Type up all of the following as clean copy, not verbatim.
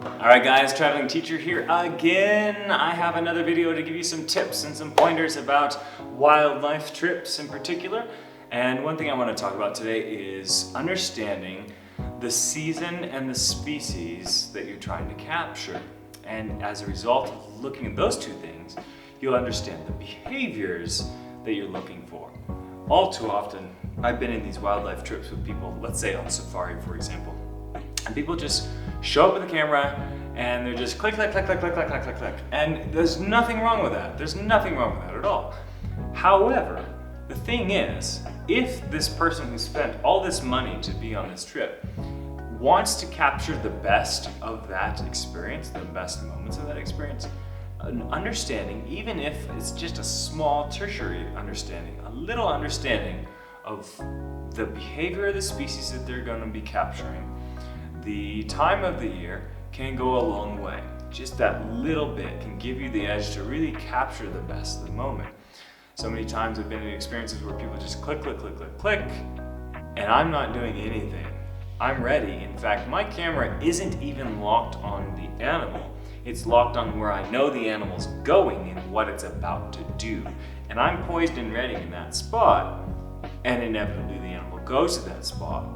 Alright guys, Traveling Teacher here again. I have another video to give you some tips and some pointers about wildlife trips in particular. And one thing I want to talk about today is understanding the season and the species that you're trying to capture. And as a result of looking at those two things, you'll understand the behaviors that you're looking for. All too often, I've been in these wildlife trips with people, let's say on safari for example, and people just show up with a camera and they're just click, click, click, click, click, click, click, click, click. And there's nothing wrong with that. There's nothing wrong with that at all. However, the thing is, if this person who spent all this money to be on this trip wants to capture the best of that experience, the best moments of that experience, an understanding, even if it's just a small tertiary understanding, a little understanding of the behavior of the species that they're going to be capturing, the time of the year can go a long way. Just that little bit can give you the edge to really capture the best of the moment. So many times I've been in experiences where people just click, click, click, click, click, and I'm not doing anything. I'm ready. In fact, my camera isn't even locked on the animal. It's locked on where I know the animal's going and what it's about to do. And I'm poised and ready in that spot, and inevitably the animal goes to that spot,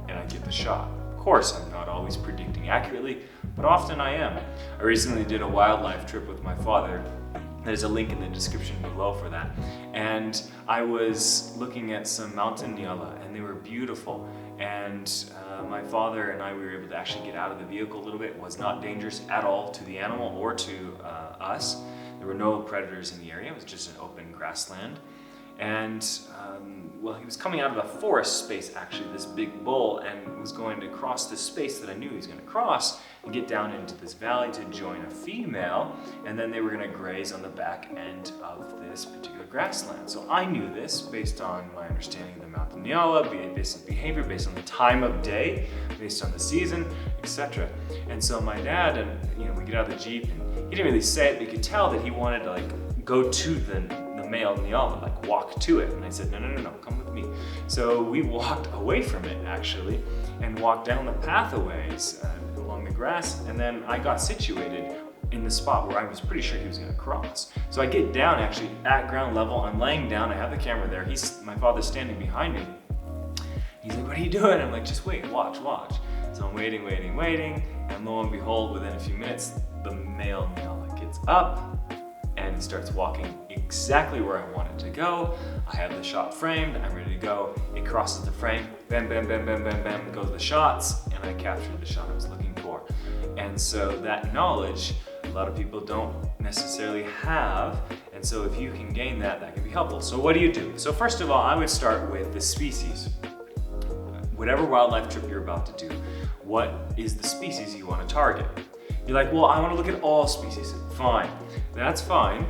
and I get the shot. Of course, I'm not always predicting accurately, but often I am. I recently did a wildlife trip with my father. There's a link in the description below for that. And I was looking at some mountain nyala, and they were beautiful. And my father and I, we were able to actually get out of the vehicle a little bit. It was not dangerous at all to the animal or to us. There were no predators in the area. It was just an open grassland. And well, he was coming out of a forest space, actually, this big bull, and was going to cross this space that I knew he was going to cross and get down into this valley to join a female, and then they were going to graze on the back end of this particular grassland. So I knew this based on my understanding of the mountain nyala, based on behavior, based on the time of day, based on the season, etc. And so my dad, and we get out of the Jeep, and he didn't really say it, but you could tell that he wanted to go to the male nyala, walk to it. And I said, no, come with me. So we walked away from it actually, and walked down the pathways along the grass, and then I got situated in the spot where I was pretty sure he was going to cross. So I get down actually at ground level, I'm laying down, I have the camera there, my father's standing behind me. He's like, what are you doing? I'm like, just wait, watch. So I'm waiting, and lo and behold, within a few minutes, the male nyala gets up and starts walking exactly where I want it to go. I have the shot framed, I'm ready to go. It crosses the frame, bam, bam, bam, bam, bam, bam, goes the shots, and I captured the shot I was looking for. And so that knowledge, a lot of people don't necessarily have, and so if you can gain that, that can be helpful. So what do you do? So first of all, I would start with the species. Whatever wildlife trip you're about to do, what is the species you want to target? You're like, well, I want to look at all species. Fine, that's fine.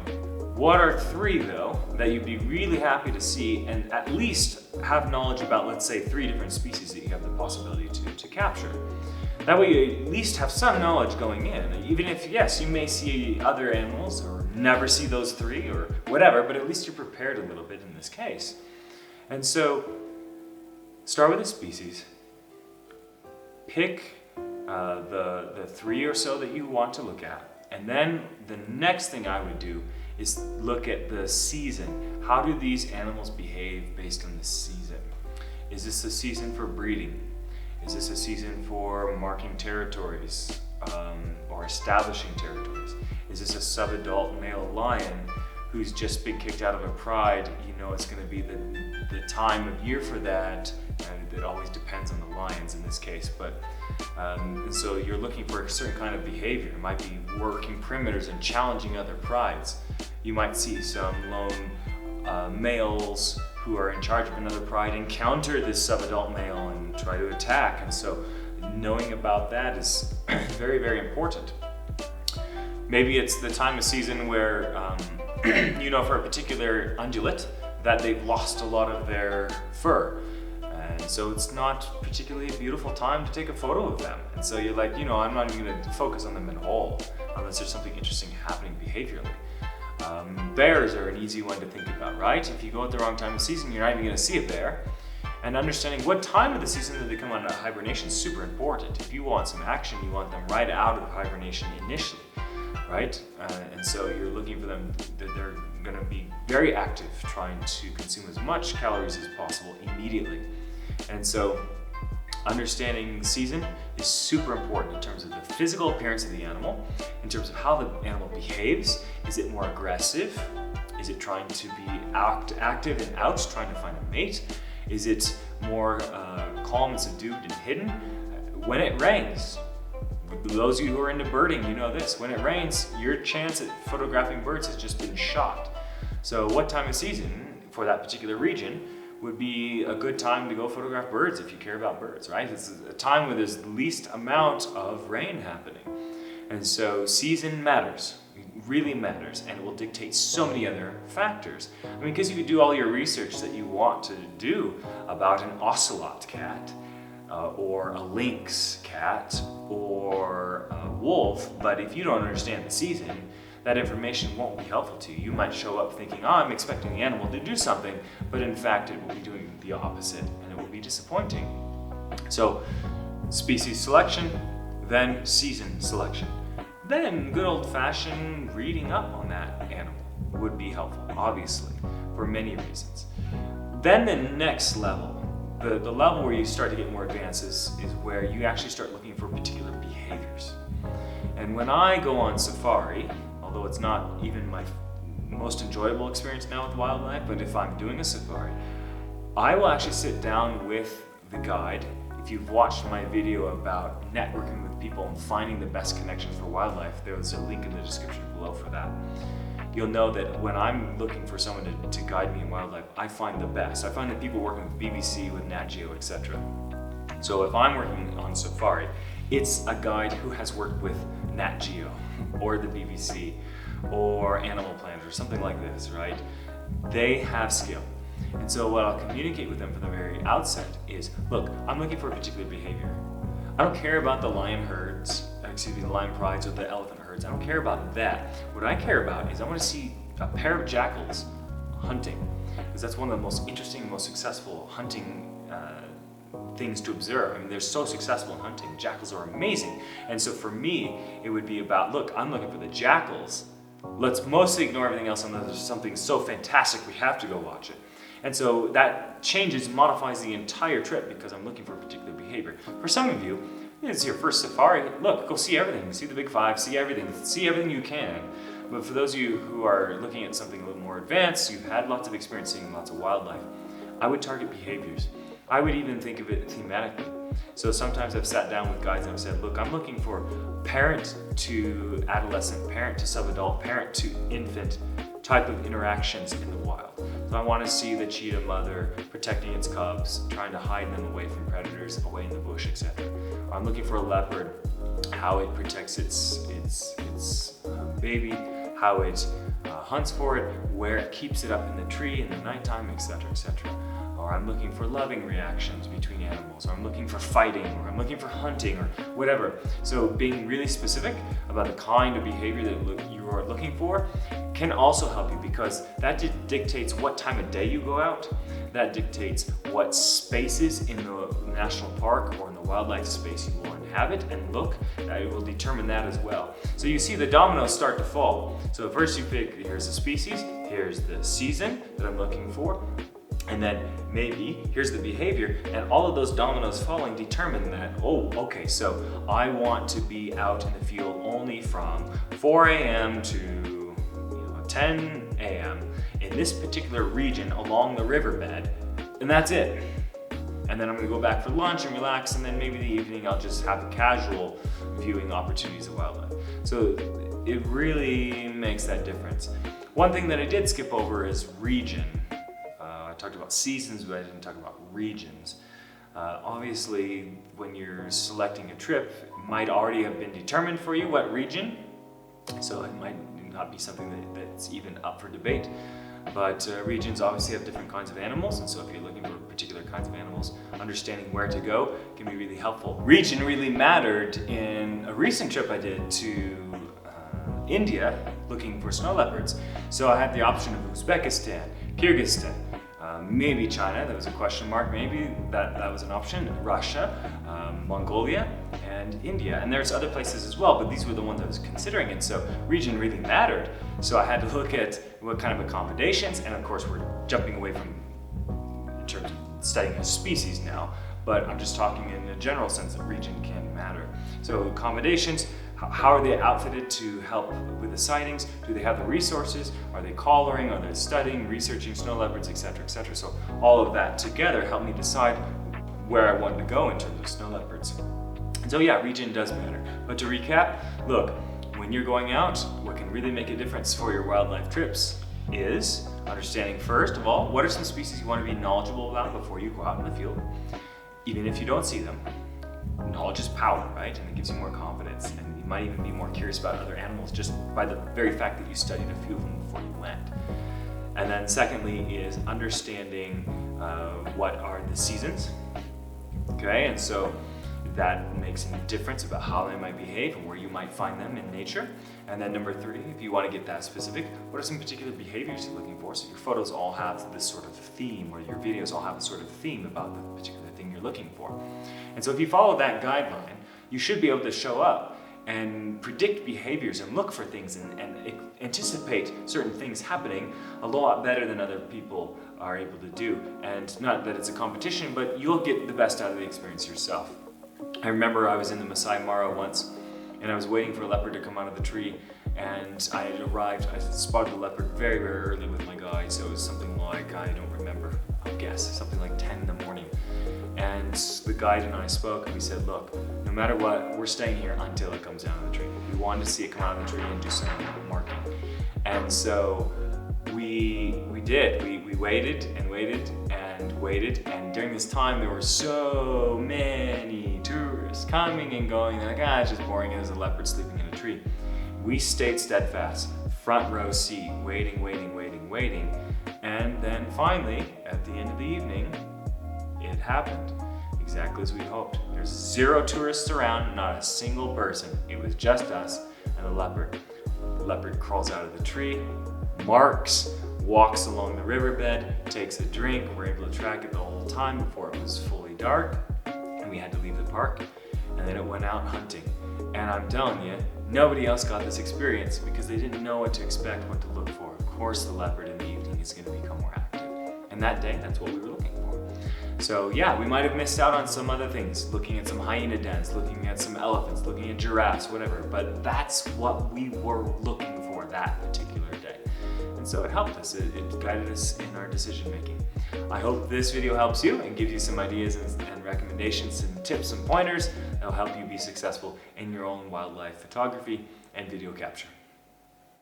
What are three though that you'd be really happy to see and at least have knowledge about, let's say 3 different species that you have the possibility to capture? That way you at least have some knowledge going in. Even if, yes, you may see other animals or never see those 3 or whatever, but at least you're prepared a little bit in this case. And so start with a species. Pick the 3 or so that you want to look at. And then the next thing I would do is look at the season. How do these animals behave based on the season? Is this a season for breeding? Is this a season for marking territories or establishing territories? Is this a subadult male lion who's just been kicked out of a pride? It's going to be the time of year for that. And it always depends on the lions in this case, but so you're looking for a certain kind of behavior. It might be working perimeters and challenging other prides. You might see some lone males who are in charge of another pride encounter this subadult male and try to attack, and so knowing about that is very, very important. Maybe it's the time of season where for a particular ungulate that they've lost a lot of their fur. And so it's not particularly a beautiful time to take a photo of them. And so you're like, I'm not even going to focus on them at all unless there's something interesting happening behaviorally. Bears are an easy one to think about, right? If you go at the wrong time of season, you're not even going to see a bear. And understanding what time of the season that they come out of hibernation is super important. If you want some action, you want them right out of hibernation initially, right? And so you're looking for them, that they're gonna be very active, trying to consume as much calories as possible immediately. And so understanding season is super important in terms of the physical appearance of the animal, in terms of how the animal behaves. Is it more aggressive? Is it trying to be active and out, trying to find a mate? Is it more calm and subdued and hidden? When it rains, those of you who are into birding, you know this. When it rains, your chance at photographing birds has just been shot. So what time of season for that particular region would be a good time to go photograph birds if you care about birds, right? It's a time where there's the least amount of rain happening. And so season matters. Really matters, and it will dictate so many other factors. I mean, because you could do all your research that you want to do about an ocelot cat, or a lynx cat, or a wolf, but if you don't understand the season, that information won't be helpful to you. You might show up thinking, oh, I'm expecting the animal to do something, but in fact it will be doing the opposite, and it will be disappointing. So, species selection, then season selection. Then good old-fashioned reading up on that animal would be helpful, obviously, for many reasons. Then the next level, the level where you start to get more advanced is where you actually start looking for particular behaviors. And when I go on safari, although it's not even my most enjoyable experience now with wildlife, but if I'm doing a safari, I will actually sit down with the guide. If you've watched my video about networking with people and finding the best connections for wildlife, there's a link in the description below for that. You'll know that when I'm looking for someone to guide me in wildlife, I find the best. I find the people working with BBC, with Nat Geo, etc. So if I'm working on safari, it's a guide who has worked with Nat Geo or the BBC or Animal Planet or something like this, right? They have skill. And so what I'll communicate with them from the very outset is, look, I'm looking for a particular behavior. I don't care about the lion herds, the lion prides or the elephant herds. I don't care about that. What I care about is I want to see a pair of jackals hunting, because that's one of the most interesting, most successful hunting things to observe. I mean, they're so successful in hunting. Jackals are amazing. And so for me, it would be about, look, I'm looking for the jackals. Let's mostly ignore everything else unless there's something so fantastic we have to go watch it. And so that changes, modifies the entire trip because I'm looking for a particular behavior. For some of you, it's your first safari. Look, go see everything. See the big five, see everything you can. But for those of you who are looking at something a little more advanced, you've had lots of experience seeing lots of wildlife, I would target behaviors. I would even think of it thematically. So sometimes I've sat down with guides and I've said, look, I'm looking for parent to adolescent, parent to subadult, parent to infant type of interactions in the wild. So I want to see the cheetah mother protecting its cubs, trying to hide them away from predators, away in the bush, etc. I'm looking for a leopard, how it protects its baby, how it hunts for it, where it keeps it up in the tree in the nighttime, etc., etc. Or I'm looking for loving reactions between animals, or I'm looking for fighting, or I'm looking for hunting, or whatever. So being really specific about the kind of behavior that you are looking for can also help you, because that dictates what time of day you go out. That dictates what spaces in the national park or in the wildlife space you will inhabit and look. It will determine that as well. So you see the dominoes start to fall. So first you pick, here's the species, here's the season that I'm looking for, and then maybe here's the behavior, and all of those dominoes falling determine that, oh, okay, so I want to be out in the field only from 4 a.m. to 10 a.m. in this particular region along the riverbed, and that's it. And then I'm gonna go back for lunch and relax, and then maybe in the evening I'll just have casual viewing opportunities of wildlife. So it really makes that difference. One thing that I did skip over is region. I talked about seasons, but I didn't talk about regions. Obviously, when you're selecting a trip, it might already have been determined for you what region, so it might not be something that's even up for debate. But regions obviously have different kinds of animals, and so if you're looking for particular kinds of animals, understanding where to go can be really helpful. Region really mattered in a recent trip I did to India looking for snow leopards. So I had the option of Uzbekistan, Kyrgyzstan, maybe China, that was a question mark, maybe that was an option, Russia, Mongolia, and India. And there's other places as well, but these were the ones I was considering, and so region really mattered. So I had to look at what kind of accommodations, and of course we're jumping away from in terms of studying a species now, but I'm just talking in a general sense that region can matter. So accommodations, how are they outfitted to help with the sightings? Do they have the resources? Are they collaring? Are they studying, researching snow leopards, etc., etc.? So all of that together helped me decide where I wanted to go in terms of snow leopards. And so yeah, region does matter. But to recap, look, when you're going out, what can really make a difference for your wildlife trips is understanding, first of all, what are some species you want to be knowledgeable about before you go out in the field, even if you don't see them. Knowledge is power, right? And it gives you more confidence. And you might even be more curious about other animals just by the very fact that you studied a few of them before you went. And then secondly is understanding what are the seasons, okay? And so that makes a difference about how they might behave and where you might find them in nature. And then number three, if you want to get that specific, what are some particular behaviors you're looking for? So your photos all have this sort of theme, or your videos all have a sort of theme about the particular thing you're looking for. And so if you follow that guideline, you should be able to show up and predict behaviors and look for things and anticipate certain things happening a lot better than other people are able to do. And not that it's a competition, but you'll get the best out of the experience yourself. I remember I was in the Masai Mara once, and I was waiting for a leopard to come out of the tree, and I had arrived, I spotted the leopard very, very early with my guide, so it was something like, I don't remember, I'll guess, something like 10 in the morning. And the guide and I spoke, and we said, look, no matter what, we're staying here until it comes down of the tree. We wanted to see it come out of the tree and do some marking. And so we did. We waited and waited and waited, and during this time there were so many tourists coming and going. They're like, it's just boring, there's a leopard sleeping in a tree. We stayed steadfast, front row seat, waiting, waiting, waiting, waiting, and then finally, at the end of the evening, it happened, exactly as we hoped. There's 0 tourists around, not a single person. It was just us and the leopard. The leopard crawls out of the tree, marks, walks along the riverbed, takes a drink. We're able to track it the whole time before it was fully dark, and we had to leave the park, and then it went out hunting. And I'm telling you, nobody else got this experience because they didn't know what to expect, what to look for. Of course, the leopard in the evening is going to become more active. And that day, that's what we were looking for. So yeah, we might have missed out on some other things, looking at some hyena dens, looking at some elephants, looking at giraffes, whatever, but that's what we were looking for that particular day. And so it helped us, it guided us in our decision making. I hope this video helps you and gives you some ideas and recommendations and tips and pointers that'll help you be successful in your own wildlife photography and video capture.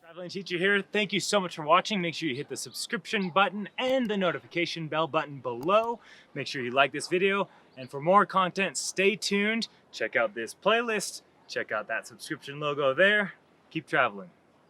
Traveling Teacher here. Thank you so much for watching. Make sure you hit the subscription button and the notification bell button below. Make sure you like this video, and for more content, stay tuned. Check out this playlist. Check out that subscription logo there. Keep traveling.